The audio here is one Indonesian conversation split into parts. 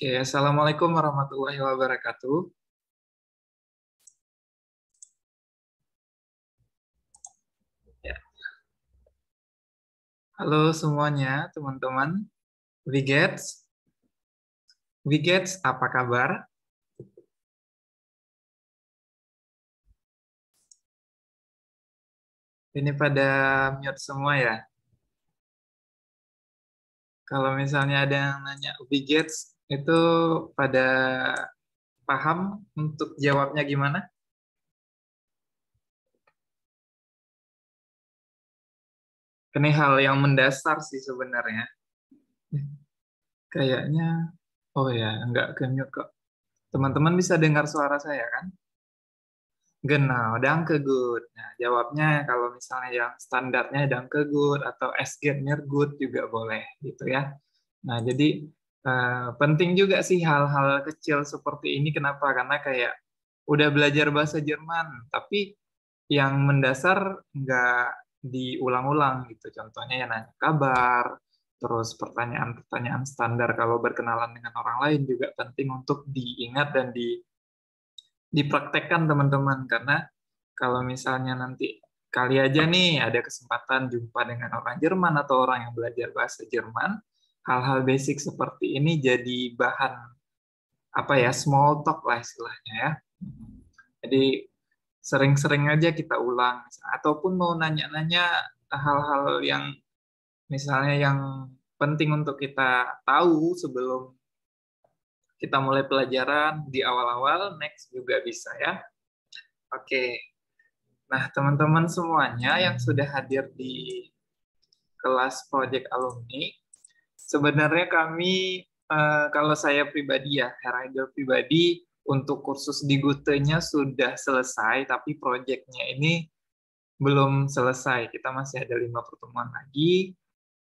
Oke, Assalamualaikum warahmatullahi wabarakatuh. Ya. Halo semuanya, teman-teman. Wigets, Wigets, apa kabar? Ini pada mute semua ya. Kalau misalnya ada yang nanya Wigets, itu pada paham untuk jawabnya gimana? Ini hal yang mendasar sih sebenarnya. Kayaknya, oh ya, nggak ke mute kok. Teman-teman bisa dengar suara saya kan? Genau, Dankegut. Nah, jawabnya kalau misalnya yang standarnya Dankegut atau Es geht mir gut juga boleh gitu ya. Nah, jadi penting juga sih hal-hal kecil seperti ini. Kenapa? Karena kayak udah belajar bahasa Jerman, tapi yang mendasar nggak diulang-ulang gitu. Contohnya ya nanya kabar, terus pertanyaan-pertanyaan standar kalau berkenalan dengan orang lain juga penting untuk diingat dan dipraktekkan teman-teman. Karena kalau misalnya nanti kali aja nih ada kesempatan jumpa dengan orang Jerman atau orang yang belajar bahasa Jerman, hal-hal basic seperti ini jadi bahan apa ya, small talk lah istilahnya ya. Jadi sering-sering aja kita ulang ataupun mau nanya-nanya hal-hal yang misalnya yang penting untuk kita tahu sebelum kita mulai pelajaran di awal-awal, next juga bisa ya. Oke. Nah, teman-teman semuanya yang sudah hadir di kelas Project Alumni, sebenarnya kami, kalau saya pribadi ya, Heraider pribadi, untuk kursus di Gute-nya sudah selesai, tapi proyeknya ini belum selesai. Kita masih ada 5 pertemuan lagi,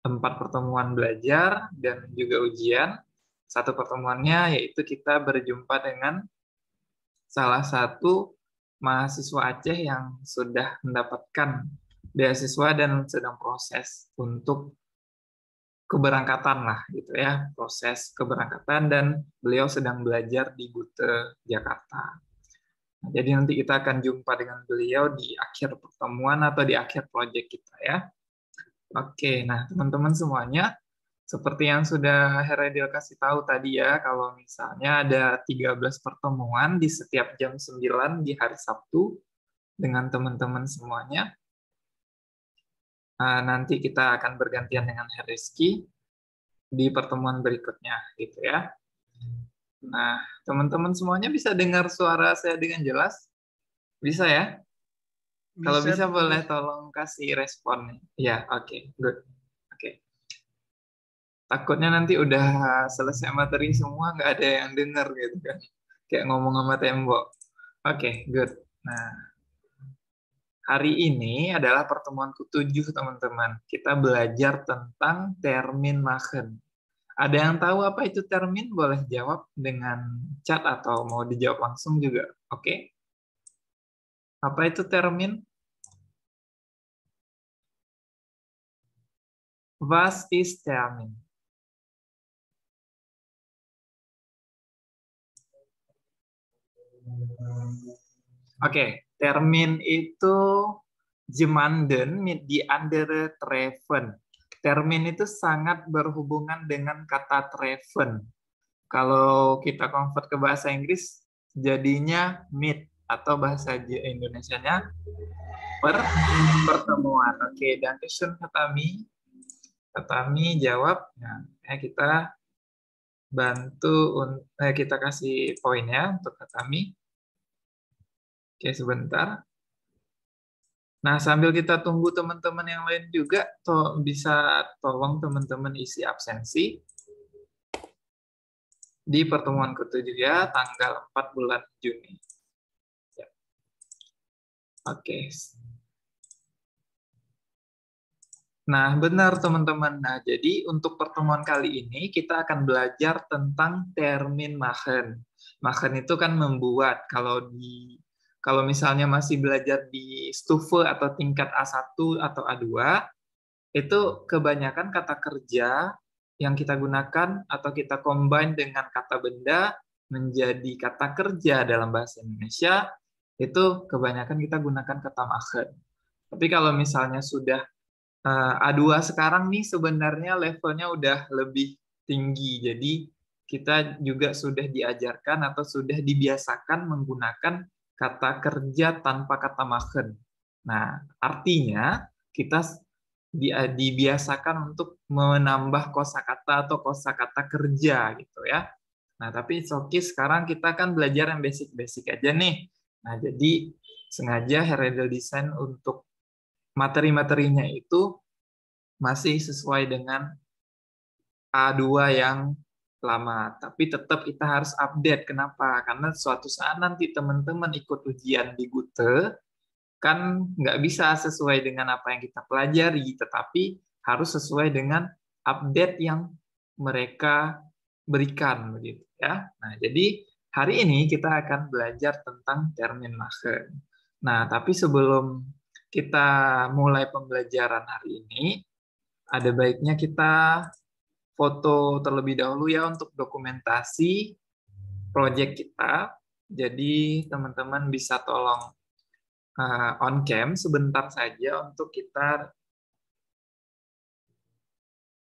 4 pertemuan belajar, dan juga ujian. Satu pertemuannya yaitu kita berjumpa dengan salah satu mahasiswa Aceh yang sudah mendapatkan beasiswa dan sedang proses untuk keberangkatan lah gitu ya, proses keberangkatan dan beliau sedang belajar di Bute, Jakarta. Nah, jadi nanti kita akan jumpa dengan beliau di akhir pertemuan atau di akhir proyek kita ya. Oke, nah teman-teman semuanya, seperti yang sudah Heredil kasih tahu tadi ya, kalau misalnya ada 13 pertemuan di setiap jam 9 di hari Sabtu dengan teman-teman semuanya. Nanti kita akan bergantian dengan Rizky di pertemuan berikutnya gitu ya. Nah, teman-teman semuanya bisa dengar suara saya dengan jelas? Bisa ya? Kalau bisa boleh tolong kasih respon. Ya, oke, good. Oke. Takutnya nanti udah selesai materi semua nggak ada yang dengar gitu kan. Kayak ngomong sama tembok. Oke, good. Nah, hari ini adalah pertemuan ke-7 teman-teman. Kita belajar tentang termin machen. Ada yang tahu apa itu termin? Boleh jawab dengan chat atau mau dijawab langsung juga. Oke. Apa itu termin? Was ist Termin? Oke, termin itu jemanden mit die andere treffen. Termin itu sangat berhubungan dengan kata treffen. Kalau kita convert ke bahasa Inggris, jadinya meet atau bahasa Indonesianya pertemuan. Oke, dan Dankeschön Katami. Katami jawab. Nah, kita bantu, kita kasih poinnya untuk Katami. Oke, sebentar. Nah, sambil kita tunggu teman-teman yang lain juga, bisa tolong teman-teman isi absensi di pertemuan ke-7 ya, tanggal 4 bulan Juni. Ya. Oke. Nah, benar teman-teman. Nah, jadi untuk pertemuan kali ini kita akan belajar tentang termin machen. Machen itu kan membuat. Kalau misalnya masih belajar di Stufe atau tingkat A1 atau A2, itu kebanyakan kata kerja yang kita gunakan atau kita combine dengan kata benda menjadi kata kerja dalam bahasa Indonesia, itu kebanyakan kita gunakan kata machen. Tapi kalau misalnya sudah A2 sekarang nih sebenarnya levelnya udah lebih tinggi. Jadi kita juga sudah diajarkan atau sudah dibiasakan menggunakan kata kerja tanpa kata machen. Nah, artinya kita dibiasakan untuk menambah kosakata atau kosakata kerja gitu ya. Nah, tapi it's okay, sekarang kita kan belajar yang basic-basic aja nih. Nah, jadi sengaja Heredil Design untuk materi-materinya itu masih sesuai dengan A2 yang lama. Tapi tetap kita harus update. Kenapa? Karena suatu saat nanti teman-teman ikut ujian di GUTE, kan nggak bisa sesuai dengan apa yang kita pelajari, tetapi harus sesuai dengan update yang mereka berikan, begitu ya. Nah, jadi hari ini kita akan belajar tentang termin machen. Nah, tapi sebelum kita mulai pembelajaran hari ini, ada baiknya kita foto terlebih dahulu ya untuk dokumentasi proyek kita. Jadi teman-teman bisa tolong on cam sebentar saja untuk kita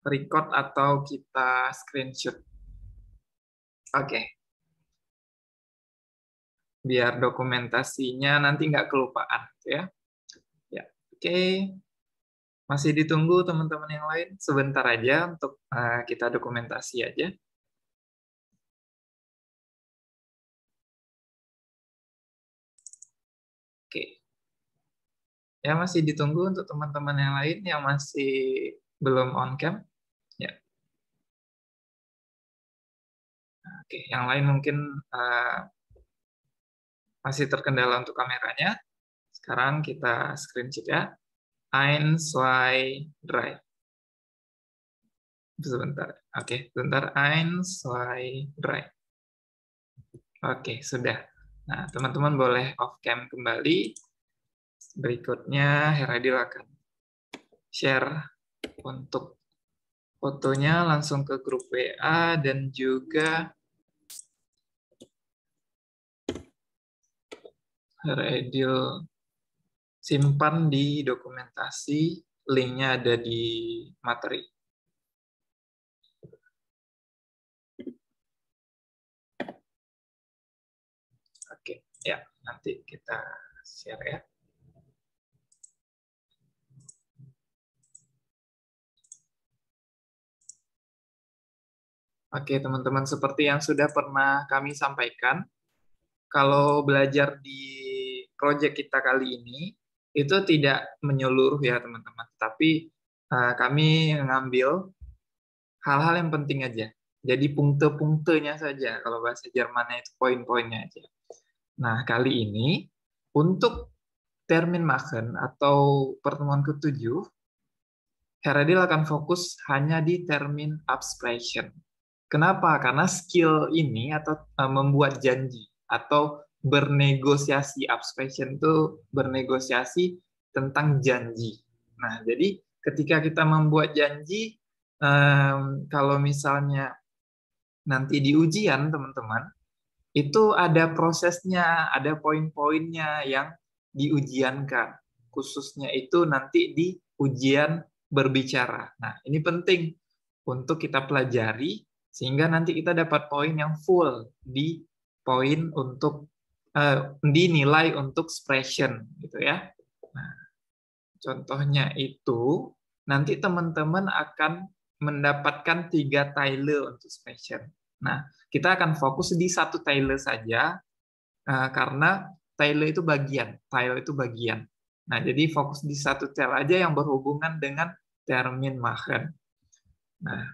record atau kita screenshot. Oke. Biar dokumentasinya nanti nggak kelupaan ya. Ya, oke. Masih ditunggu teman-teman yang lain sebentar aja untuk kita dokumentasi aja. Oke. Ya, masih ditunggu untuk teman-teman yang lain yang masih belum on cam. Ya. Oke, yang lain mungkin masih terkendala untuk kameranya. Sekarang kita screenshot ya. 1, 2, 3. Sebentar. Oke, sebentar. 1, 2, 3. Oke, sudah. Nah, teman-teman boleh off cam kembali. Berikutnya Heradil akan share untuk fotonya langsung ke grup WA dan juga Heradil simpan di dokumentasi, linknya ada di materi. Oke, ya nanti kita share ya. Oke, teman-teman, seperti yang sudah pernah kami sampaikan, kalau belajar di proyek kita kali ini, itu tidak menyeluruh ya, teman-teman. Tapi kami mengambil hal-hal yang penting aja. Jadi punkte-punktenya saja, kalau bahasa Jermannya itu poin-poinnya aja. Nah, kali ini, untuk termin machen atau pertemuan ke-7, Heradil akan fokus hanya di termin absprechen. Kenapa? Karena skill ini atau membuat janji atau bernegosiasi, absprechen itu bernegosiasi tentang janji. Nah, jadi ketika kita membuat janji, kalau misalnya nanti di ujian, teman-teman, itu ada prosesnya, ada poin-poinnya yang diujiankan. Khususnya itu nanti di ujian berbicara. Nah, ini penting untuk kita pelajari sehingga nanti kita dapat poin yang full di poin untuk dinilai untuk expression gitu ya. Nah, contohnya itu nanti teman-teman akan mendapatkan 3 tile untuk expression. Nah, kita akan fokus di satu tile saja karena tile itu bagian. Nah, jadi fokus di satu tile aja yang berhubungan dengan termin machen. Nah,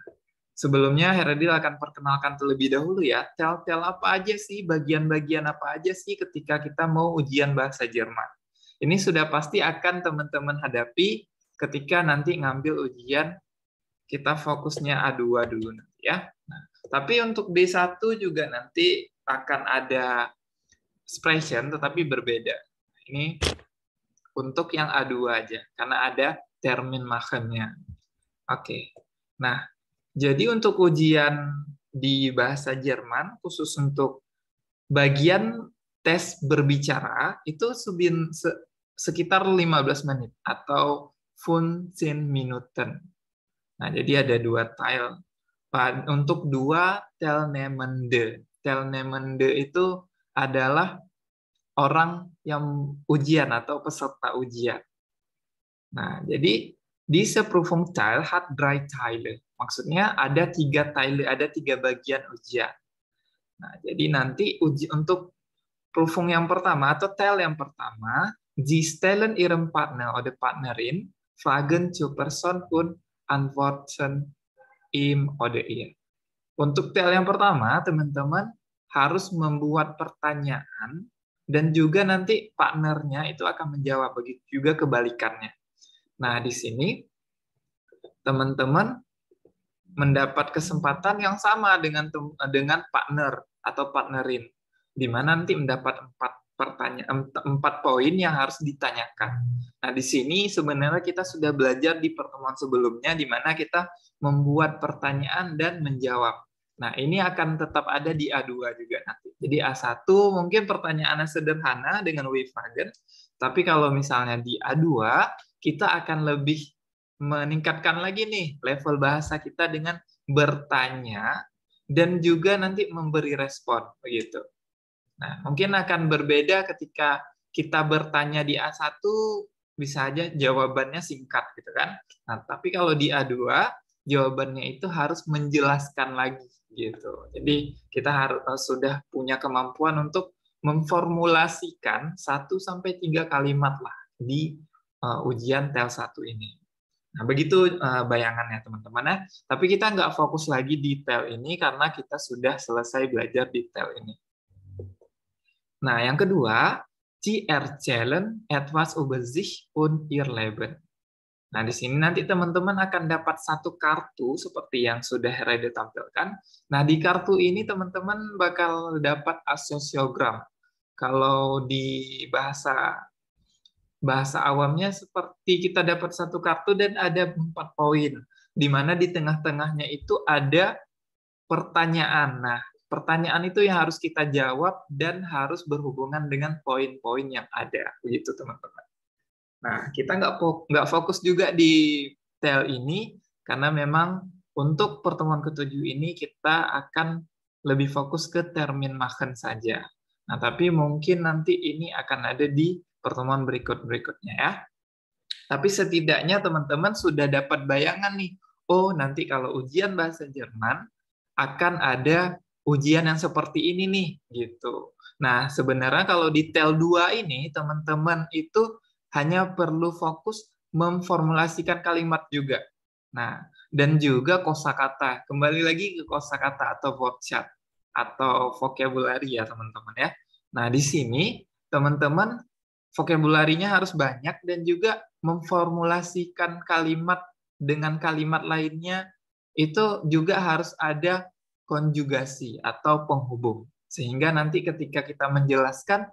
sebelumnya Heradil akan perkenalkan terlebih dahulu ya, tel-tel apa aja sih, bagian-bagian apa aja sih ketika kita mau ujian bahasa Jerman. Ini sudah pasti akan teman-teman hadapi ketika nanti ngambil ujian, kita fokusnya A2 dulu nanti ya. Nah, tapi untuk D1 juga nanti akan ada expression tetapi berbeda. Ini untuk yang A2 aja, karena ada termin machennya. Oke. Nah, Jadi untuk ujian di bahasa Jerman, khusus untuk bagian tes berbicara, itu sekitar 15 menit atau 15 Minuten. Nah, jadi ada dua tile. Untuk dua Teilnehmende. Teilnehmende itu adalah orang yang ujian atau peserta ujian. Nah, jadi diese Prüfungsteil hat 3 Teile. Maksudnya ada 3 Teile, ada 3 bagian ujian. Nah, jadi nanti untuk Prüfung yang pertama atau Teil yang pertama, Sie stellen Ihrem Partner oder Partnerin Fragen zur Person und antworten ihm oder ihr. Untuk Teil yang pertama, teman-teman harus membuat pertanyaan dan juga nanti partnernya itu akan menjawab, begitu juga kebalikannya. Nah, di sini teman-teman mendapat kesempatan yang sama dengan partner atau partnerin, di mana nanti mendapat 4 poin yang harus ditanyakan. Nah, di sini sebenarnya kita sudah belajar di pertemuan sebelumnya, di mana kita membuat pertanyaan dan menjawab. Nah, ini akan tetap ada di A2 juga nanti. Jadi A1 mungkin pertanyaannya sederhana dengan W-Fragen, tapi kalau misalnya di A2, kita akan lebih meningkatkan lagi nih level bahasa kita dengan bertanya dan juga nanti memberi respon begitu. Nah, mungkin akan berbeda ketika kita bertanya di A1 bisa aja jawabannya singkat gitu kan. Nah, tapi kalau di A2 jawabannya itu harus menjelaskan lagi gitu. Jadi kita harus sudah punya kemampuan untuk memformulasikan 1 sampai 3 kalimat lah di ujian TEL 1 ini. Nah, begitu bayangannya teman-teman ya. Tapi kita nggak fokus lagi di TEL ini karena kita sudah selesai belajar di TEL ini. Nah, yang kedua, Sie erzählen etwas über sich und ihr Leben. Nah, di sini nanti teman-teman akan dapat satu kartu seperti yang sudah Herede tampilkan. Nah, di kartu ini teman-teman bakal dapat asosiogram. Kalau di bahasa awamnya seperti kita dapat satu kartu dan ada 4 poin, di mana di tengah-tengahnya itu ada pertanyaan. Nah, pertanyaan itu yang harus kita jawab dan harus berhubungan dengan poin-poin yang ada, begitu teman-teman. Nah, kita nggak fokus juga di TEL ini, karena memang untuk pertemuan ke-7 ini kita akan lebih fokus ke termin machen saja. Nah, tapi mungkin nanti ini akan ada di pertemuan berikutnya ya. Tapi setidaknya teman-teman sudah dapat bayangan nih, oh nanti kalau ujian bahasa Jerman akan ada ujian yang seperti ini nih, gitu. Nah, sebenarnya kalau di TEL 2 ini, teman-teman itu hanya perlu fokus memformulasikan kalimat juga. Nah, dan juga kosakata. Kembali lagi ke kosakata atau wortschatz atau vocabulary ya, teman-teman ya. Nah, di sini teman-teman vocabulary-nya harus banyak dan juga memformulasikan kalimat dengan kalimat lainnya itu juga harus ada konjugasi atau penghubung. Sehingga nanti ketika kita menjelaskan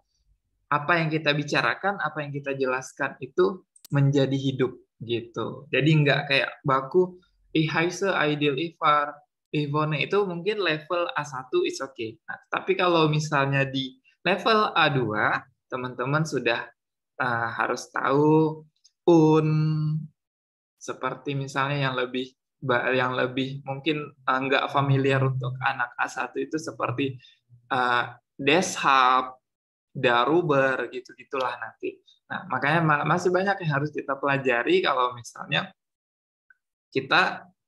apa yang kita bicarakan, apa yang kita jelaskan itu menjadi hidup gitu. Jadi nggak kayak baku ich heiße Aidil Ifar, Ivone itu mungkin level A1 is okay. Nah, tapi kalau misalnya di level A2, teman-teman sudah harus tahu seperti misalnya yang lebih mungkin nggak familiar untuk anak A1 itu seperti Deshab, Daruber, gitu-gitulah nanti. Nah, makanya masih banyak yang harus kita pelajari kalau misalnya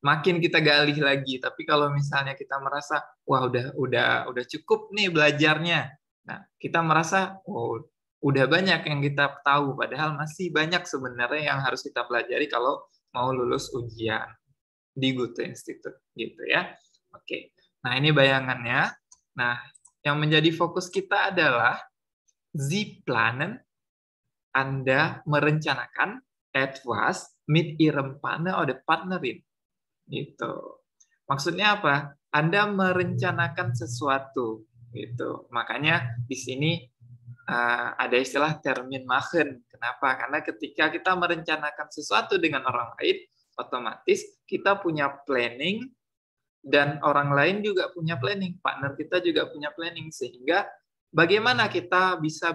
makin kita gali lagi. Tapi kalau misalnya kita merasa wah udah cukup nih belajarnya. Nah, kita merasa oh udah banyak yang kita tahu padahal masih banyak sebenarnya yang harus kita pelajari kalau mau lulus ujian di Goethe Institute gitu ya. Oke. Nah, ini bayangannya. Nah, yang menjadi fokus kita adalah Sie planen, Anda merencanakan etwas mit Ihrem Partner oder Partnerin. Gitu. Maksudnya apa? Anda merencanakan sesuatu gitu. Makanya di sini ada istilah termin machen. Kenapa? Karena ketika kita merencanakan sesuatu dengan orang lain, otomatis kita punya planning dan orang lain juga punya planning, partner kita juga punya planning, sehingga bagaimana kita bisa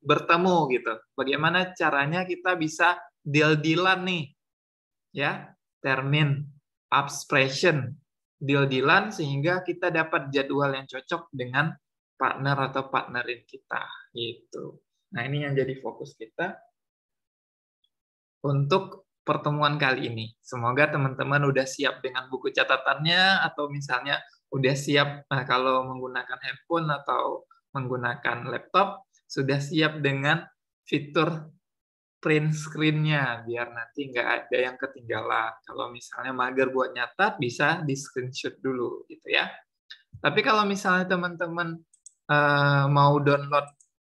bertemu gitu, bagaimana caranya kita bisa deal-dealan nih, ya, termin upspression, deal-dealan sehingga kita dapat jadwal yang cocok dengan partner atau partnerin kita gitu. Nah, ini yang jadi fokus kita untuk pertemuan kali ini. Semoga teman-teman udah siap dengan buku catatannya, atau misalnya udah siap kalau menggunakan handphone atau menggunakan laptop, sudah siap dengan fitur print screen-nya, biar nanti nggak ada yang ketinggalan. Kalau misalnya mager buat nyatat, bisa di screenshot dulu gitu ya. Tapi kalau misalnya teman-teman mau download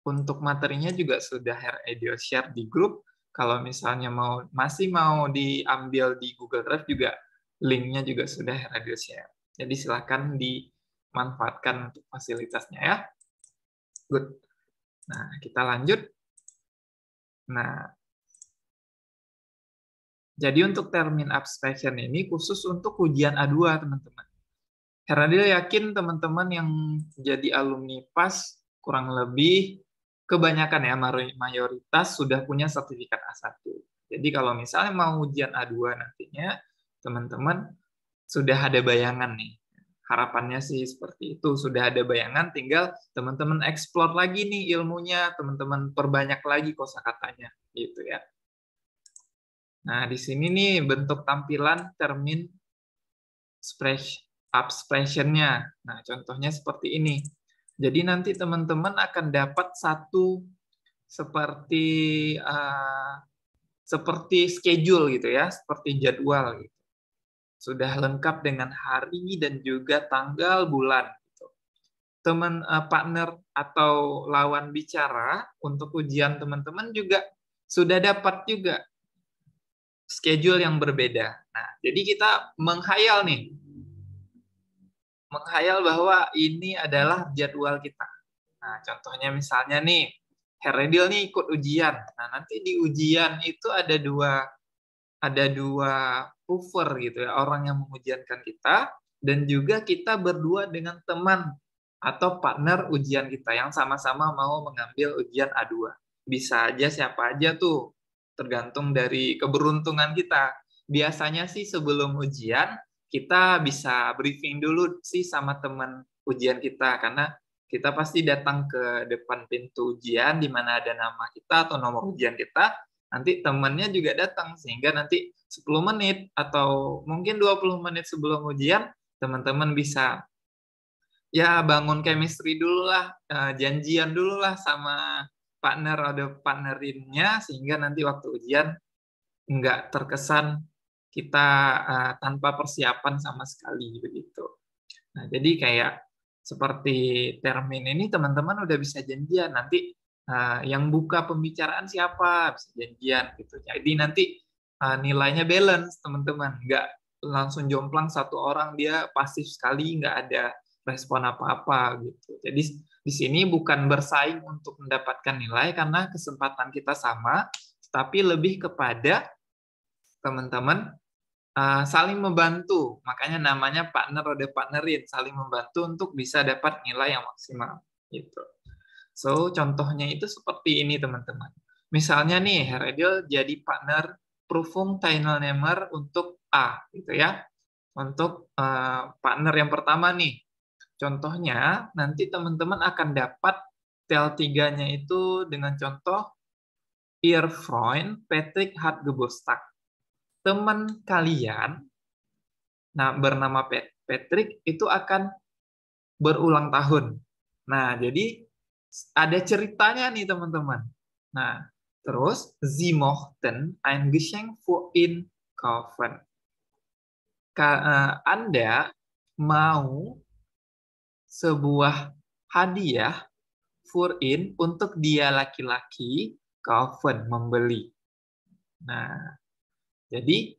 untuk materinya juga sudah Edio share di grup. Kalau misalnya masih mau diambil di Google Drive juga, linknya juga sudah Edio share. Jadi silakan dimanfaatkan untuk fasilitasnya ya. Good. Nah, kita lanjut. Nah, jadi untuk termin abstraction ini khusus untuk ujian A2, teman-teman. Heranil yakin teman-teman yang jadi alumni PAS kurang lebih kebanyakan ya, mayoritas sudah punya sertifikat A1. Jadi kalau misalnya mau ujian A2 nantinya, teman-teman sudah ada bayangan nih. Harapannya sih seperti itu, sudah ada bayangan, tinggal teman-teman explore lagi nih ilmunya, teman-teman perbanyak lagi kosakatanya gitu ya. Nah, di sini nih bentuk tampilan termin abstraction-nya. Nah, contohnya seperti ini. Jadi nanti teman-teman akan dapat satu seperti schedule gitu ya, seperti jadwal gitu. Sudah lengkap dengan hari dan juga tanggal bulan gitu. Partner atau lawan bicara untuk ujian teman-teman juga sudah dapat juga schedule yang berbeda. Nah, jadi kita menghayal bahwa ini adalah jadwal kita. Nah, contohnya misalnya nih, Heredil nih ikut ujian. Nah, nanti di ujian itu ada dua prover gitu ya, orang yang mengujiankan kita, dan juga kita berdua dengan teman atau partner ujian kita yang sama-sama mau mengambil ujian A2. Bisa aja siapa aja tuh, tergantung dari keberuntungan kita. Biasanya sih sebelum ujian, kita bisa briefing dulu sih sama teman ujian kita, karena kita pasti datang ke depan pintu ujian di mana ada nama kita atau nomor ujian kita, nanti temannya juga datang, sehingga nanti 10 menit atau mungkin 20 menit sebelum ujian, teman-teman bisa ya bangun chemistry dulu lah, janjian dulu lah sama partner atau partnerinnya, sehingga nanti waktu ujian nggak terkesan kita tanpa persiapan sama sekali begitu. Nah, jadi kayak seperti termin ini teman-teman udah bisa janjian, nanti yang buka pembicaraan siapa, bisa janjian gitu. Jadi nanti nilainya balance teman-teman, nggak langsung jomplang satu orang dia pasif sekali, nggak ada respon apa-apa gitu. Jadi di sini bukan bersaing untuk mendapatkan nilai karena kesempatan kita sama, tapi lebih kepada teman-teman saling membantu. Makanya namanya partner ada partnerin, saling membantu untuk bisa dapat nilai yang maksimal gitu. So, contohnya itu seperti ini teman-teman. Misalnya nih, Heredil jadi partner Prüfung Teilnehmer untuk A gitu ya. Untuk partner yang pertama nih. Contohnya nanti teman-teman akan dapat TL3-nya itu dengan contoh Ihr Freund Patrick Hartgeburtstag. Teman kalian bernama Patrick itu akan berulang tahun. Nah, jadi ada ceritanya nih teman-teman. Nah, terus Sie mochten ein Geschenk für ihn kaufen. Anda mau sebuah hadiah für ihn untuk dia laki-laki, kaufen, membeli. Nah, jadi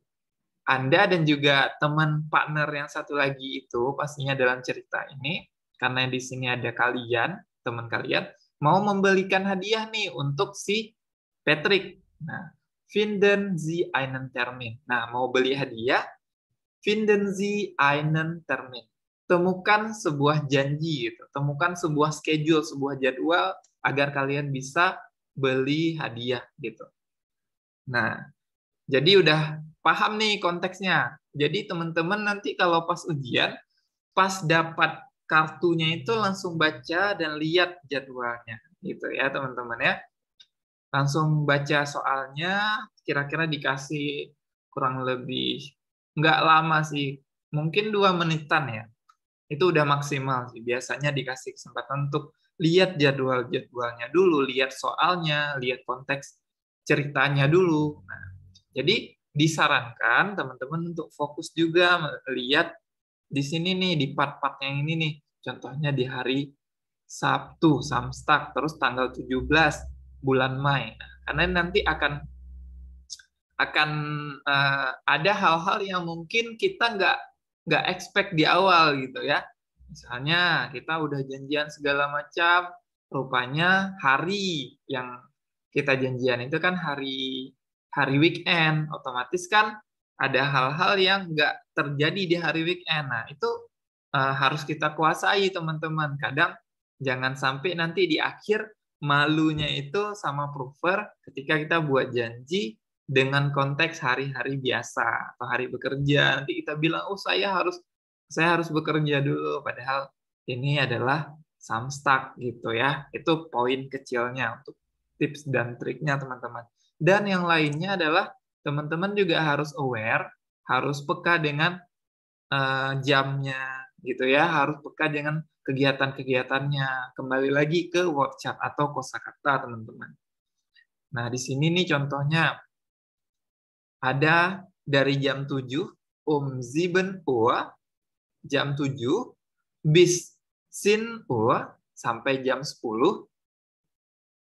Anda dan juga teman partner yang satu lagi itu pastinya dalam cerita ini, karena di sini ada kalian, teman kalian, mau membelikan hadiah nih untuk si Patrick. Nah, finden Sie einen Termin. Nah, mau beli hadiah, Finden Sie einen Termin. Temukan sebuah janji, gitu. Temukan sebuah schedule, sebuah jadwal agar kalian bisa beli hadiah, gitu. Nah, jadi udah paham nih konteksnya. Jadi teman-teman nanti kalau pas ujian, pas dapat kartunya itu langsung baca dan lihat jadwalnya, gitu ya teman-teman ya. Langsung baca soalnya, kira-kira dikasih kurang lebih nggak lama sih, mungkin 2 menitan ya. Itu udah maksimal sih. Biasanya dikasih kesempatan untuk lihat jadwalnya dulu, lihat soalnya, lihat konteks ceritanya dulu. Nah, jadi disarankan teman-teman untuk fokus juga melihat di sini nih, di part-part yang ini nih. Contohnya di hari Sabtu, Samstak, terus tanggal 17 bulan Mei. Nah, karena nanti akan ada hal-hal yang mungkin kita nggak expect di awal gitu ya. Misalnya kita udah janjian segala macam, rupanya hari yang kita janjian itu kan hari weekend, otomatis kan ada hal-hal yang nggak terjadi di hari weekend. Nah, itu harus kita kuasai teman-teman. Kadang jangan sampai nanti di akhir malunya itu sama prover ketika kita buat janji dengan konteks hari-hari biasa atau hari bekerja. Nanti kita bilang, oh saya harus bekerja dulu, padahal ini adalah Samstak gitu ya. Itu poin kecilnya untuk tips dan triknya teman-teman. Dan yang lainnya adalah teman-teman juga harus aware, harus peka dengan jamnya gitu ya, harus peka dengan kegiatan-kegiatannya. Kembali lagi ke word chart atau kosakata teman-teman. Nah, di sini nih contohnya ada dari jam 7 7 Uhr, jam 7 bis sin Uhr sampai jam 10.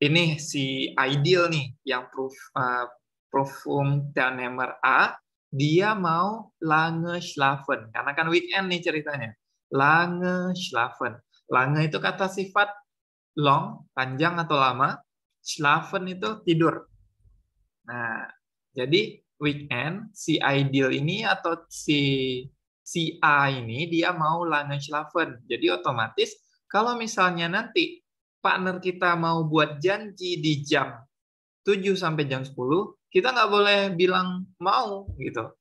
Ini si ideal nih yang Teilnehmer A, dia mau lange schlafen karena kan weekend nih ceritanya. Lange schlafen. Lange itu kata sifat long, panjang atau lama. Schlafen itu tidur. Nah, jadi weekend si ideal ini atau si A ini dia mau lange schlafen. Jadi otomatis kalau misalnya nanti partner kita mau buat janji di jam 7 sampai jam 10, kita nggak boleh bilang mau gitu.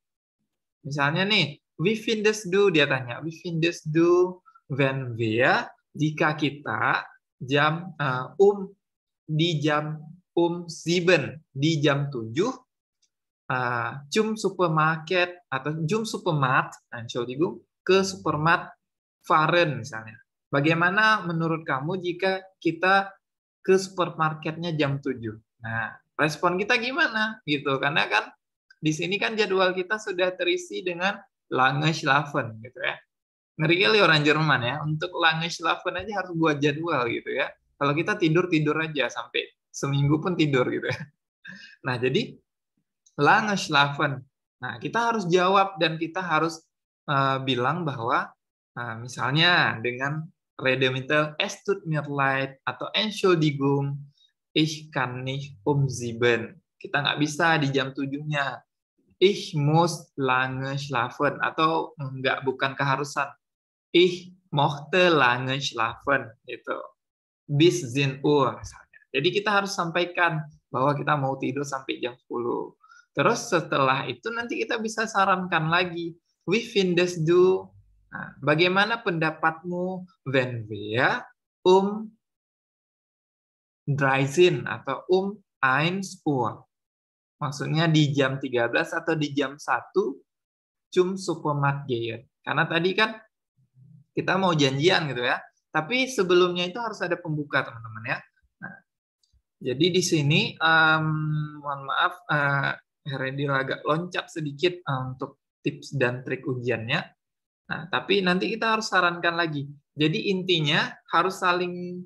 Misalnya nih, wie findest du, dia tanya, wie findest du wenn wir, jika kita di jam 7, di jam 7, zum Supermarket atau zum Supermarkt, Entschuldigung, ke supermarket fahren misalnya. Bagaimana menurut kamu jika kita ke supermarketnya jam 7? Nah, respon kita gimana gitu? Karena kan di sini kan jadwal kita sudah terisi dengan lange schlafen gitu ya. Ngeri kali orang Jerman ya, untuk lange schlafen aja harus buat jadwal gitu ya. Kalau kita tidur aja sampai seminggu pun tidur gitu ya. Nah, jadi lange schlafen. Nah, kita harus jawab dan kita harus bilang bahwa misalnya dengan Redemittel, es tut mir leid, atau Entschuldigung, ich kann nicht 7. Kita nggak bisa di jam 7-nya. Ich muss lange schlafen, atau bukan keharusan. Ich mochte lange schlafen, gitu. Bis 10 Uhr, misalnya. Jadi kita harus sampaikan bahwa kita mau tidur sampai jam 10. Terus setelah itu nanti kita bisa sarankan lagi. Wie findest du? Nah, bagaimana pendapatmu wenn wir 13 atau 1 Uhr? Maksudnya di jam 13 atau di jam 1 zum Supermarkt gehen. Karena tadi kan kita mau janjian gitu ya. Tapi sebelumnya itu harus ada pembuka teman-teman ya. Nah, jadi di sini mohon maaf Heredil agak loncat sedikit untuk tips dan trik ujiannya. Nah, tapi nanti kita harus sarankan lagi. Jadi intinya harus saling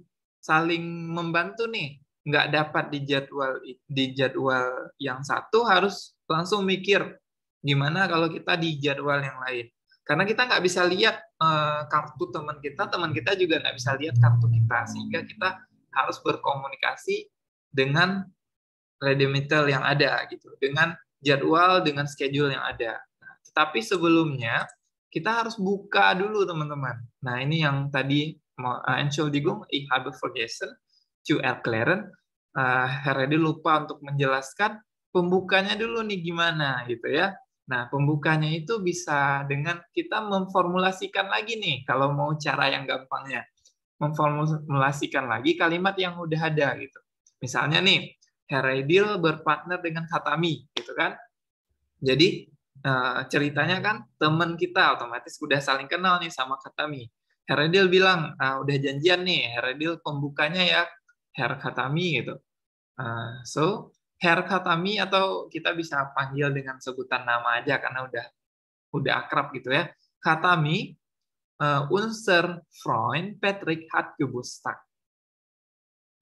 membantu nih. Nggak dapat di jadwal yang satu harus langsung mikir gimana kalau kita di jadwal yang lain. Karena kita nggak bisa lihat kartu teman kita juga nggak bisa lihat kartu kita, sehingga kita harus berkomunikasi dengan Redemittel yang ada gitu, dengan jadwal, dengan schedule yang ada. Nah, Tetapi sebelumnya kita harus buka dulu, teman-teman. Nah, ini yang tadi Entschuldigung, ich habe vergessen zu erklären. Heredi lupa untuk menjelaskan pembukanya dulu nih gimana gitu ya. Nah, pembukanya itu bisa dengan kita memformulasikan lagi nih, kalau mau cara yang gampangnya. Memformulasikan lagi kalimat yang udah ada gitu. Misalnya nih, Heredil berpartner dengan Khatami gitu kan. Jadi ceritanya kan teman kita otomatis udah saling kenal nih sama Khatami. Heredil bilang, udah janjian nih, Heredil pembukanya ya Her Khatami gitu. So, Herr Khatami, atau kita bisa panggil dengan sebutan nama aja karena udah akrab gitu ya. Khatami, unser Freund Patrick hat Geburtstag.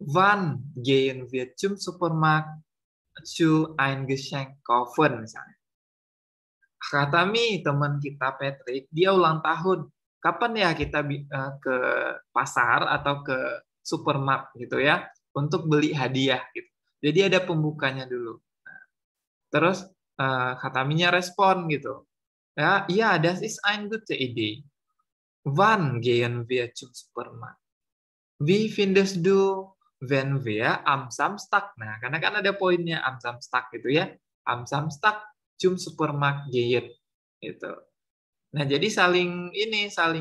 Wann gehen wir zum Supermarkt zu ein Geschenk kaufen misalnya. Khatami, teman kita Patrick, dia ulang tahun. Kapan ya kita ke pasar atau ke supermarket gitu ya untuk beli hadiah gitu. Jadi ada pembukanya dulu. Terus Khataminya respon gitu. Ja, ja, das ist eine gute Idee. Wann gehen wir zum Supermarkt? Wie findest du, wenn wir am Samstag? Nah, karena kan ada poinnya am Samstag gitu ya. Am Samstag zum Supermarkt gehen gitu. Nah, jadi saling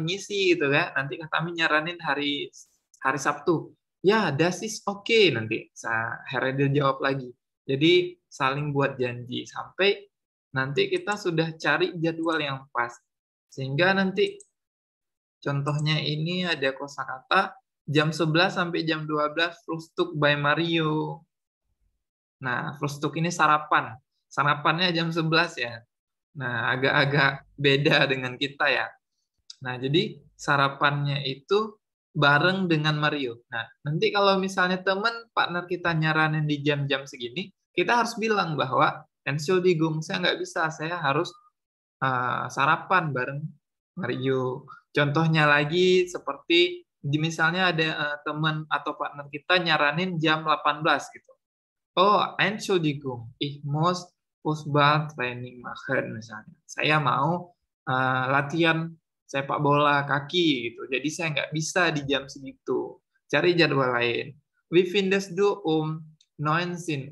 ngisi gitu ya. Nanti kami nyaranin hari Sabtu. Ya, das ist okay nanti. Heredil jawab lagi. Jadi saling buat janji sampai nanti kita sudah cari jadwal yang pas. Sehingga nanti contohnya ini ada kosakata jam 11 sampai jam 12 Frühstück by Mario. Nah, Frühstück ini sarapan. Sarapannya jam 11 ya. Nah, agak-agak beda dengan kita ya. Nah, jadi sarapannya itu bareng dengan Mario. Nah, nanti kalau misalnya teman partner kita nyaranin di jam-jam segini, kita harus bilang bahwa Entschuldigung, saya nggak bisa, saya harus sarapan bareng Mario. Contohnya lagi seperti misalnya ada teman atau partner kita nyaranin jam 18 gitu. Oh, Entschuldigung, ich muss Fußball Training machen misalnya. Saya mau latihan sepak bola kaki gitu. Jadi saya nggak bisa di jam segitu. Cari jadwal lain. Wie findest du 19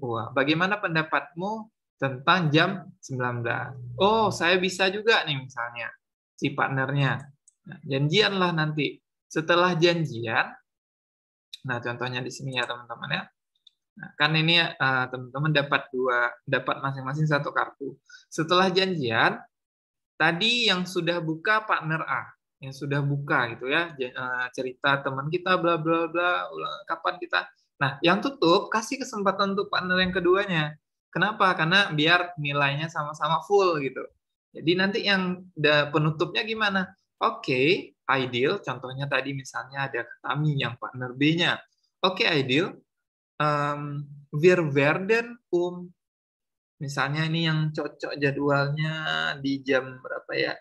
Uhr? Bagaimana pendapatmu tentang jam 19? Oh, saya bisa juga nih misalnya si partnernya. Nah, janjian lah nanti. Setelah janjian, nah contohnya di sini ya teman-teman ya. Nah, kan ini teman-teman dapat masing-masing satu kartu. Setelah janjian, tadi yang sudah buka partner A, yang sudah buka gitu ya, cerita teman kita bla bla bla, kapan kita. Nah, yang tutup kasih kesempatan untuk partner yang keduanya. Kenapa? Karena biar nilainya sama-sama full gitu. Jadi nanti yang penutupnya gimana? Oke, ideal. Contohnya tadi misalnya ada kami yang partner B-nya. Oke, ideal. Wir werden misalnya ini yang cocok jadwalnya di jam berapa ya?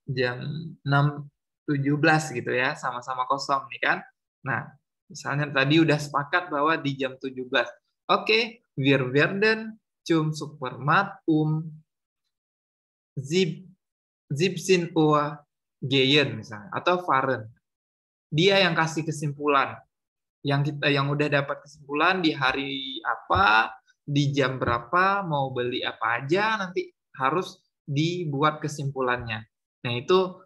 Jam 6.17 gitu ya, sama-sama kosong nih kan. Nah, misalnya tadi udah sepakat bahwa di jam 17. Oke, wir werden zum Supermarkt 17 Uhr gehen misalnya atau fahren. Dia yang kasih kesimpulan. Yang udah dapat kesimpulan di hari apa, di jam berapa, mau beli apa aja, nanti harus dibuat kesimpulannya. Nah, itu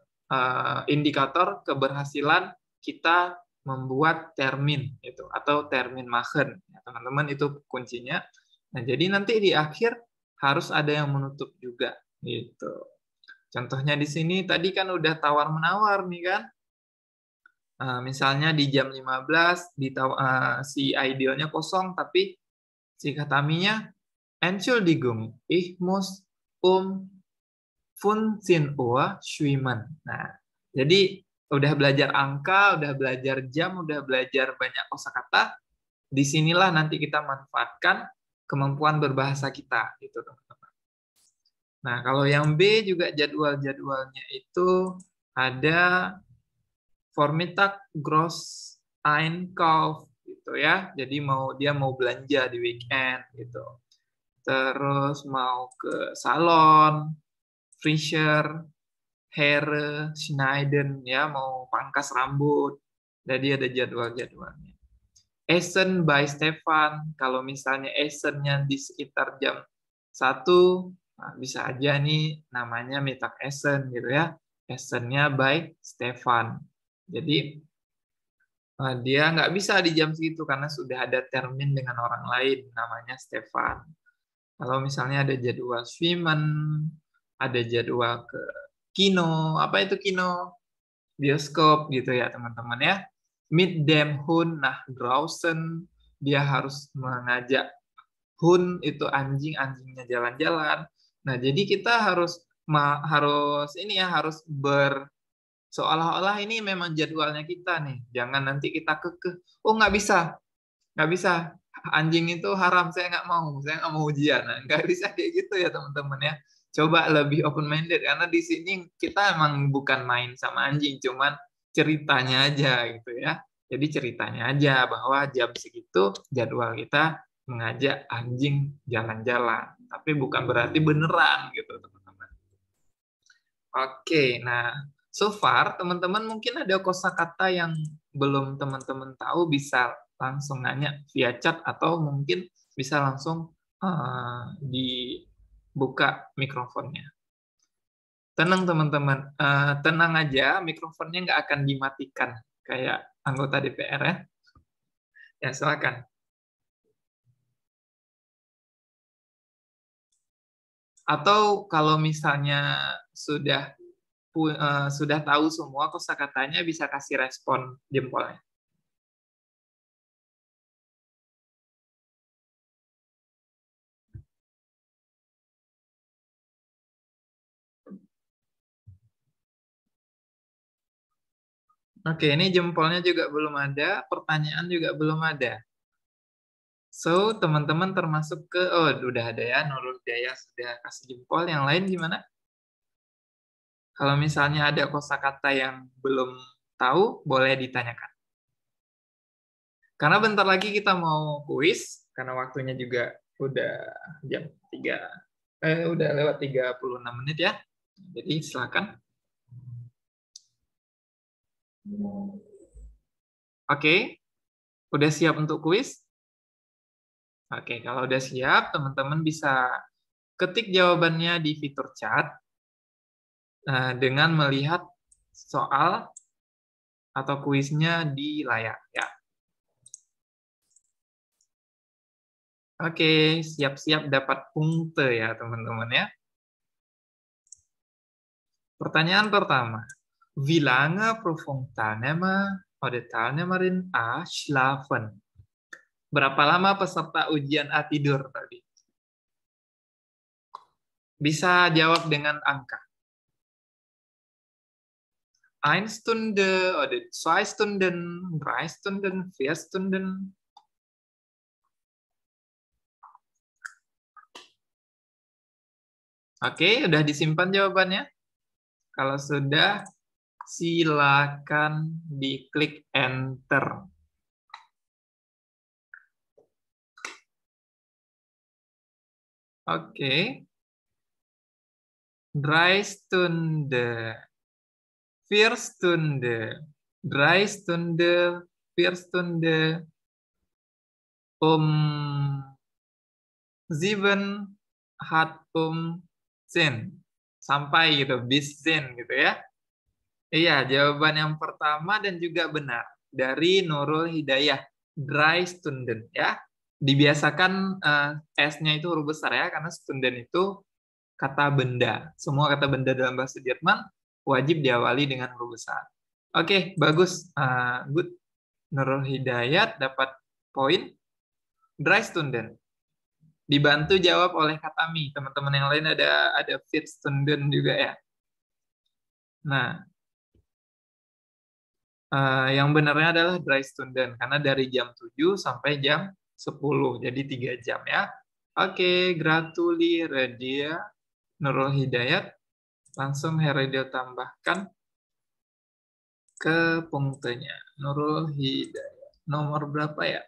indikator keberhasilan kita membuat termin itu atau termin machen. Ya, teman-teman, itu kuncinya. Nah, jadi nanti di akhir harus ada yang menutup juga gitu. Contohnya di sini tadi kan udah tawar-menawar nih kan. Misalnya di jam 15 si idealnya kosong tapi si kataminya Entschuldigung, ich muss 15 Uhr schwimmen. Nah, jadi udah belajar angka, udah belajar jam, udah belajar banyak kosakata. Disinilah nanti kita manfaatkan kemampuan berbahasa kita, gitu teman-teman. Nah, kalau yang B juga jadwal-jadwalnya itu ada Vormittag gross Einkauf gitu ya. Jadi dia mau belanja di weekend gitu. Terus mau ke salon, Fischer, Here, Schneiden, ya mau pangkas rambut. Jadi ada jadwal-jadwalnya. Essen by Stefan, kalau misalnya Essennya di sekitar jam 1, nah bisa aja nih namanya Mittag Essen gitu ya. Essennya by Stefan. Jadi dia nggak bisa di jam segitu karena sudah ada termin dengan orang lain namanya Stefan. Kalau misalnya ada jadwal Schwimmen, ada jadwal ke kino, apa itu kino? Bioskop gitu ya teman-teman ya. Mit dem Hund nach draußen, dia harus mengajak Hund itu anjingnya jalan-jalan. Nah, jadi kita harus ini ya harus seolah-olah ini memang jadwalnya kita nih. Jangan nanti kita kekeh, oh nggak bisa. Anjing itu haram, saya nggak mau ujian. Nah, nggak bisa kayak gitu ya teman-teman ya. Coba lebih open minded karena di sini kita emang bukan main sama anjing, cuman ceritanya aja gitu ya. Jadi ceritanya aja bahwa jam segitu jadwal kita mengajak anjing jalan-jalan, tapi bukan berarti beneran gitu teman-teman. Oke, nah so far teman-teman mungkin ada kosakata yang belum teman-teman tahu, bisa langsung nanya via chat atau mungkin bisa langsung dibuka mikrofonnya. Tenang teman-teman, tenang aja, mikrofonnya nggak akan dimatikan kayak anggota DPR ya. Ya silakan. Atau kalau misalnya sudah tahu semua kosakatanya bisa kasih respon jempolnya. Oke, ini jempolnya juga belum ada, pertanyaan juga belum ada. So, teman-teman termasuk oh udah ada ya, Nurul Daya sudah kasih jempol, yang lain gimana? Kalau misalnya ada kosakata yang belum tahu, boleh ditanyakan. Karena bentar lagi kita mau kuis, karena waktunya juga udah jam 3, udah lewat 36 menit ya. Jadi silakan. Oke, udah siap untuk kuis? Oke, kalau udah siap, teman-teman bisa ketik jawabannya di fitur chat dengan melihat soal atau kuisnya di layar. Ya. Oke, siap-siap dapat punkte ya teman-teman ya. Pertanyaan pertama. Wie lange brauchen Teilnehmer oder Teilnehmerin A schlafen? Berapa lama peserta ujian A tidur tadi? Bisa jawab dengan angka. 1 Stunde oder 2 Stunden, 3 Stunden, 4 Stunden. Oke, udah disimpan jawabannya? Kalau sudah, silakan diklik enter. Oke. 3 Stunden, 4 Stunden, 3 Stunden, 4 Stunden, 7 hat 10. Sampai gitu, bis 10 gitu ya. Iya, jawaban yang pertama dan juga benar. Dari Nurul Hidayah, 3 Stunden ya. Dibiasakan S-nya itu huruf besar ya, karena Stunden itu kata benda. Semua kata benda dalam bahasa Jerman wajib diawali dengan huruf besar. Oke, bagus. Good. Nurul Hidayat dapat poin. 3 Stunden. Dibantu jawab oleh Katami. Teman-teman yang lain ada 4 Stunden juga ya. Nah, yang benarnya adalah 3 Stunden karena dari jam 7 sampai jam 10. Jadi 3 jam ya. Oke, gratuliere dia Nurul Hidayat. Langsung Heredil tambahkan ke punktenya. Nurul Hidayat. Nomor berapa ya?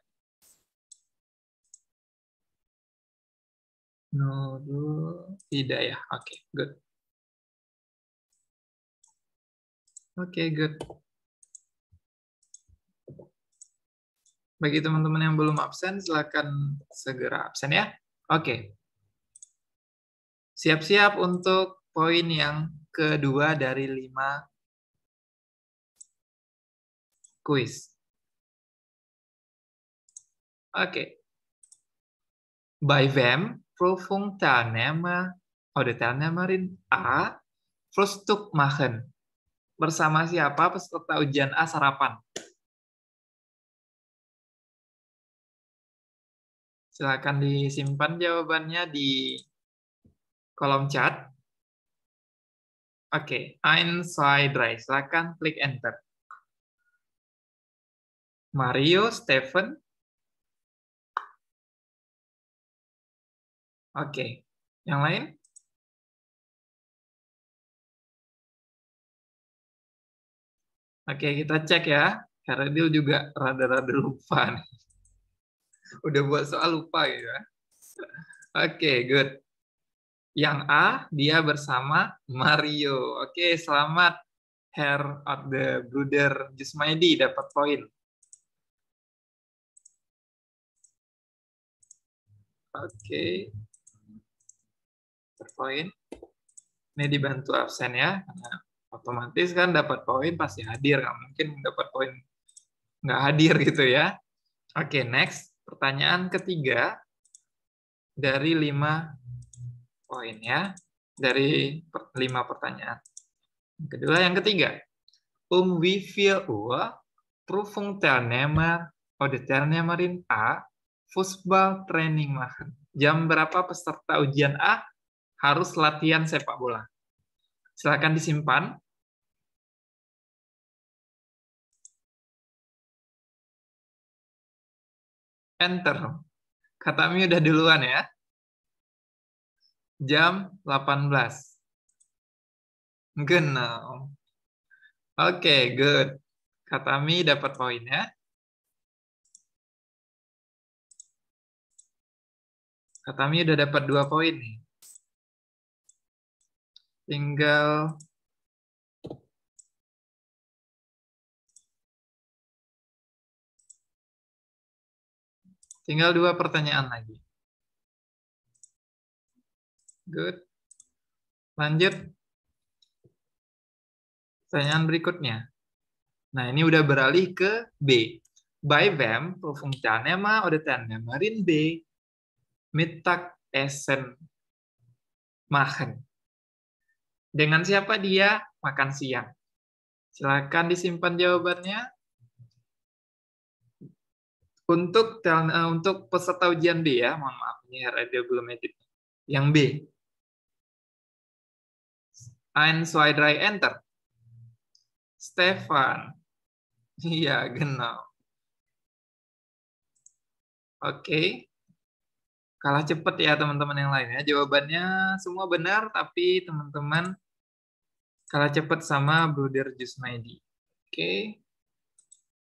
Nurul Hidayah. Oke, good. Oke, good. Bagi teman-teman yang belum absen, silakan segera absen ya. Oke. Siap-siap untuk poin yang kedua dari 5 kuis. Oke. Bij wem proeving teilnemer de teilnemerin A frühstück machen? Bersama siapa peserta ujian A sarapan? Silakan disimpan jawabannya di kolom chat. Oke, 1, 2, 3. Silakan klik enter. Mario, Stephen. Oke. Yang lain? Oke, kita cek ya. Karena dia juga rada-rada lupa nih. Udah buat soal lupa ya. Oke, good. Yang A, dia bersama Mario. Oke, selamat. Herr of the Bruder Jusmaidi dapat poin. Oke. Poin. Ini dibantu absen ya. Karena otomatis kan dapat poin pasti hadir. Nggak mungkin dapat poin nggak hadir gitu ya. Oke, next. Pertanyaan ketiga dari 5 poin ya. Dari 5 pertanyaan. Yang kedua, yang ketiga. Wie viel Uhr proeving teilnemer de teilnemerin A Fußball training machen? Jam berapa peserta ujian A harus latihan sepak bola? Silakan disimpan. Enter. Katami udah duluan ya. Jam 18. Genau. Oke, good. Katami dapat poinnya. Katami udah dapat 2 poin nih. Tinggal tinggal 2 pertanyaan lagi. Good. Lanjut. Pertanyaan berikutnya. Nah, ini udah beralih ke B. Bij wem proeving teilnemer de teilnemerin B Mittagessen machen? Dengan siapa dia makan siang? Silakan disimpan jawabannya. Untuk peserta ujian B ya, mohon maaf ini radio belum edit. Yang B. 1, 2, 3, enter. Stefan. Iya, genau. Oke. Kalah cepet ya teman-teman yang lain ya. Jawabannya semua benar, tapi teman-teman kalah cepet sama Bruder Jusmaidi. Oke.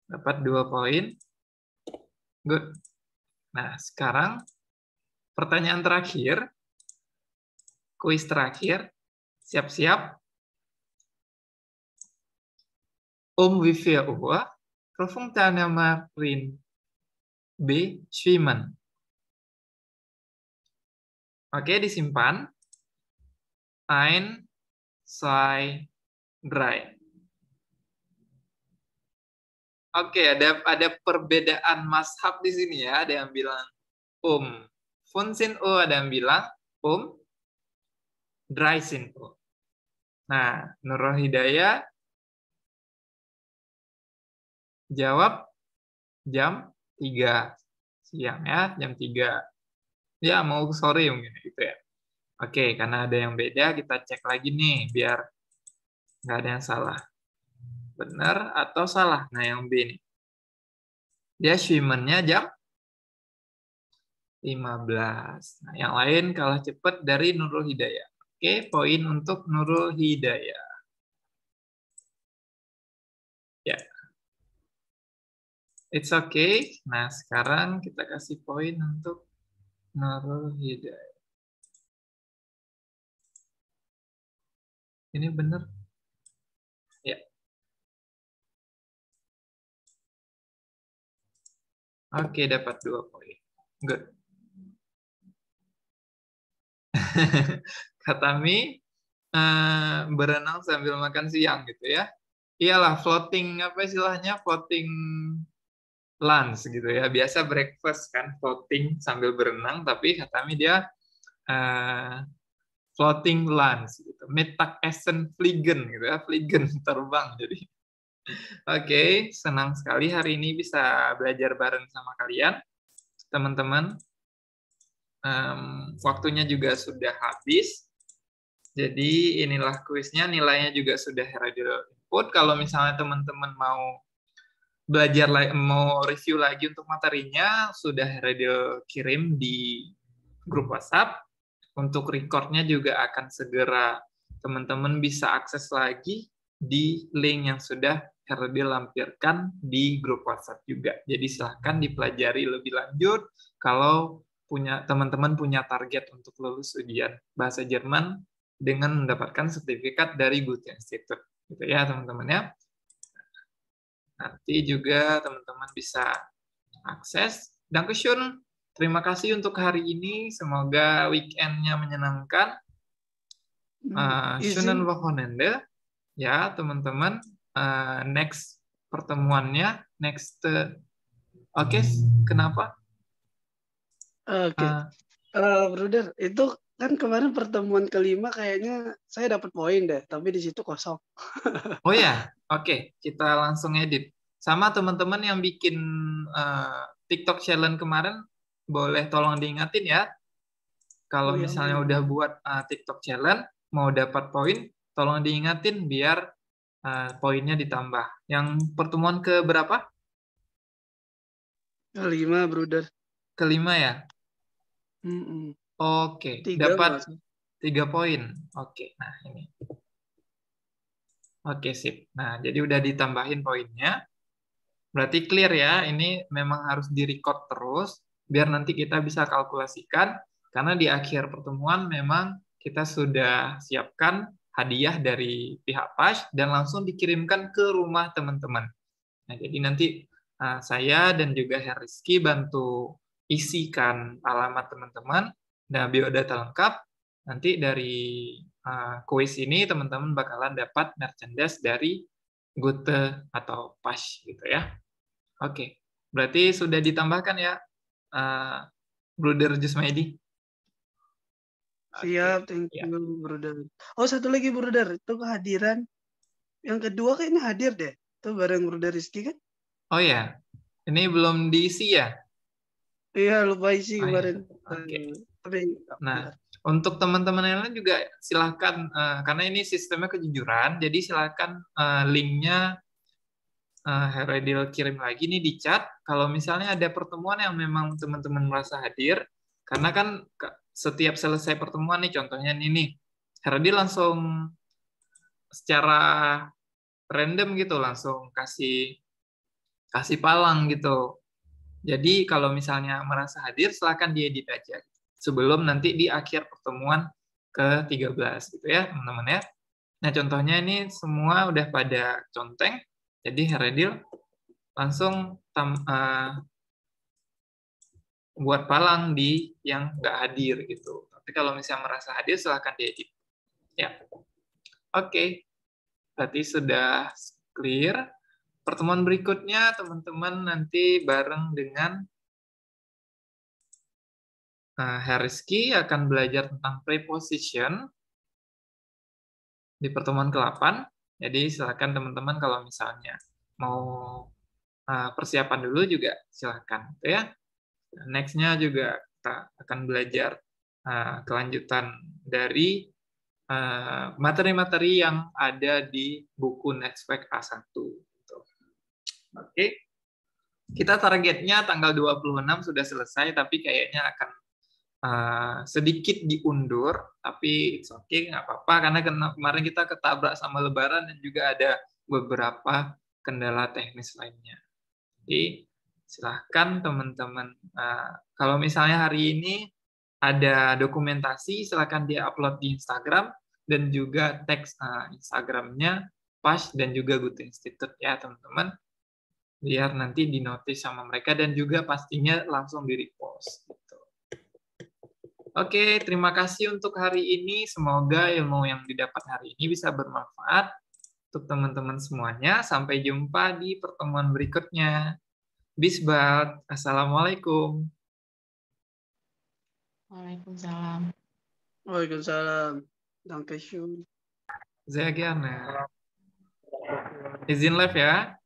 Dapat 2 poin. Good. Nah, sekarang pertanyaan terakhir. Kuis terakhir. Siap-siap. Wie viel Uhr proeving teilnemerin B schwimmen? Oke, disimpan. 1, 2, 3. Oke, ada perbedaan mazhab di sini ya. Ada yang bilang Funsin O, ada yang bilang Dreisin O. Nah, Nurul Hidayah jawab jam 3 siang ya, jam 3. Ya, mau sore mungkin gitu ya. Oke, karena ada yang beda, kita cek lagi nih, biar nggak ada yang salah. Benar atau salah? Nah, yang B nih. Dia swimmennya jam 15. Nah, yang lain kalah cepat dari Nurul Hidayah. Oke, poin untuk Nurul Hidayah. Ya. It's okay. Nah, sekarang kita kasih poin untuk Nurul Hidayah. Ini benar? Ya. Oke, dapat 2 poin. Good. Katami berenang sambil makan siang gitu ya. Iyalah, floating apa istilahnya? Floating lunch gitu ya. Biasa breakfast kan floating sambil berenang, tapi Katami dia eh, floating lunch gitu. Mittag essen fliegen gitu ya. Fliegen terbang jadi. Oke, senang sekali hari ini bisa belajar bareng sama kalian, teman-teman. Waktunya juga sudah habis. Jadi inilah kuisnya, nilainya juga sudah Heradil input. Kalau misalnya teman-teman mau belajar mau review lagi untuk materinya, sudah Heradil kirim di grup WhatsApp. Untuk recordnya juga akan segera teman-teman bisa akses lagi di link yang sudah Heradil lampirkan di grup WhatsApp juga. Jadi silahkan dipelajari lebih lanjut. Kalau teman-teman punya target untuk lulus ujian bahasa Jerman dengan mendapatkan sertifikat dari Goethe Institute, gitu ya teman-teman ya. Nanti juga teman-teman bisa akses. Dankeschön. Terima kasih untuk hari ini. Semoga weekend-nya menyenangkan. Schönen Izin. Wochenende. Ya, teman-teman. Next pertemuannya, next. Oke, kenapa? Oke. Brother, itu kan kemarin pertemuan kelima kayaknya saya dapat poin deh, tapi di situ kosong. Oh ya, oke. Kita langsung edit. Sama teman-teman yang bikin TikTok challenge kemarin, boleh tolong diingatin ya. Kalau Oh ya, misalnya aman. udah buat TikTok challenge, mau dapat poin, tolong diingatin biar poinnya ditambah. Yang pertemuan ke berapa? Kelima, brother. Kelima ya? Mm-mm. Oke, 3 dapat nggak sih? 3 poin. Oke, nah ini. Oke, sip. Nah, jadi udah ditambahin poinnya. Berarti clear ya, ini memang harus di-record terus, biar nanti kita bisa kalkulasikan, karena di akhir pertemuan memang kita sudah siapkan hadiah dari pihak PAS dan langsung dikirimkan ke rumah teman-teman. Nah, jadi nanti saya dan juga Rizky bantu isikan alamat teman-teman, dan biodata lengkap. Nanti dari kuis ini teman-teman bakalan dapat merchandise dari Goethe atau PAS gitu ya. Oke, berarti sudah ditambahkan ya, uh, Bruder Jusmaidi? Siap, Oke, thank ya. you, brother. Oh, satu lagi, brother. Itu kehadiran. Yang kedua kayaknya hadir deh. Itu bareng brother Rizky kan? Oh ya, ini belum diisi ya? Iya, lupa isi Oh ya, kemarin. oke. Tapi, Nah, bentar. untuk teman-teman yang lain juga silahkan, karena ini sistemnya kejujuran, jadi silahkan linknya Heredil kirim lagi nih di chat. Kalau misalnya ada pertemuan yang memang teman-teman merasa hadir, karena kan setiap selesai pertemuan nih, contohnya ini nih, Heredil langsung secara random gitu langsung kasih kasih palang gitu. Jadi kalau misalnya merasa hadir silahkan diedit aja sebelum nanti di akhir pertemuan ke-13 gitu ya teman-teman ya. Nah contohnya ini semua udah pada conteng, jadi Heredil langsung buat palang di yang nggak hadir gitu. Tapi kalau misalnya merasa hadir silahkan diedit. Ya, oke. Berarti sudah clear. Pertemuan berikutnya teman-teman nanti bareng dengan Rizky akan belajar tentang preposition di pertemuan ke-8. Jadi silakan teman-teman kalau misalnya mau persiapan dulu juga silakan, gitu ya. Next-nya juga kita akan belajar kelanjutan dari materi-materi yang ada di buku Nextweek A1. Gitu. Oke. Kita targetnya tanggal 26 sudah selesai, tapi kayaknya akan sedikit diundur, tapi it's okay, nggak apa-apa, karena kemarin kita ketabrak sama Lebaran dan juga ada beberapa kendala teknis lainnya. Jadi silahkan teman-teman, kalau misalnya hari ini ada dokumentasi, silahkan dia upload di Instagram dan juga teks Instagramnya PAS dan juga Goethe Institute ya teman-teman. biar nanti dinotis sama mereka dan juga pastinya langsung di-repost gitu. Oke, terima kasih untuk hari ini. Semoga ilmu yang didapat hari ini bisa bermanfaat untuk teman-teman semuanya. Sampai jumpa di pertemuan berikutnya. Bisbat. Assalamualaikum. Waalaikumsalam. Waalaikumsalam. Dankeschön. Sehr gerne. Izin live ya.